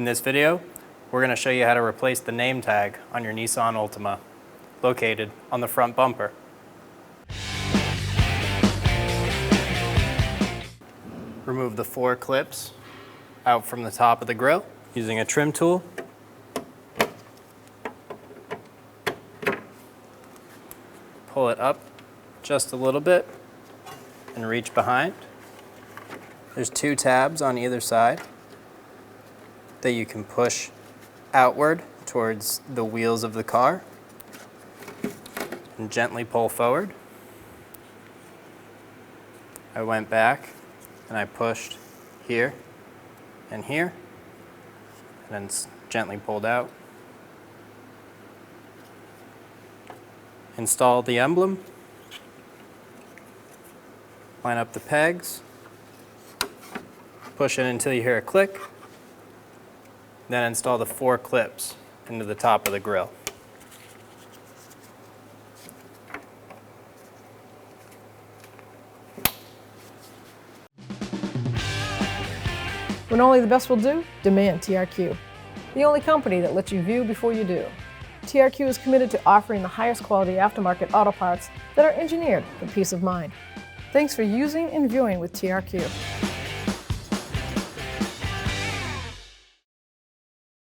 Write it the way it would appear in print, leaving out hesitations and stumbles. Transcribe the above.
In this video, we're going to show you how to replace the name tag on your Nissan Altima, located on the front bumper. Remove the 4 clips out from the top of the grille using a trim tool. Pull it up just a little bit and reach behind. There's 2 tabs on either side that you can push outward towards the wheels of the car and gently pull forward. I went back and I pushed here and here and then gently pulled out. Install the emblem, line up the pegs, push it until you hear a click, then install the 4 clips into the top of the grille. When only the best will do, demand TRQ. The only company that lets you view before you do. TRQ is committed to offering the highest quality aftermarket auto parts that are engineered for peace of mind. Thanks for using and viewing with TRQ.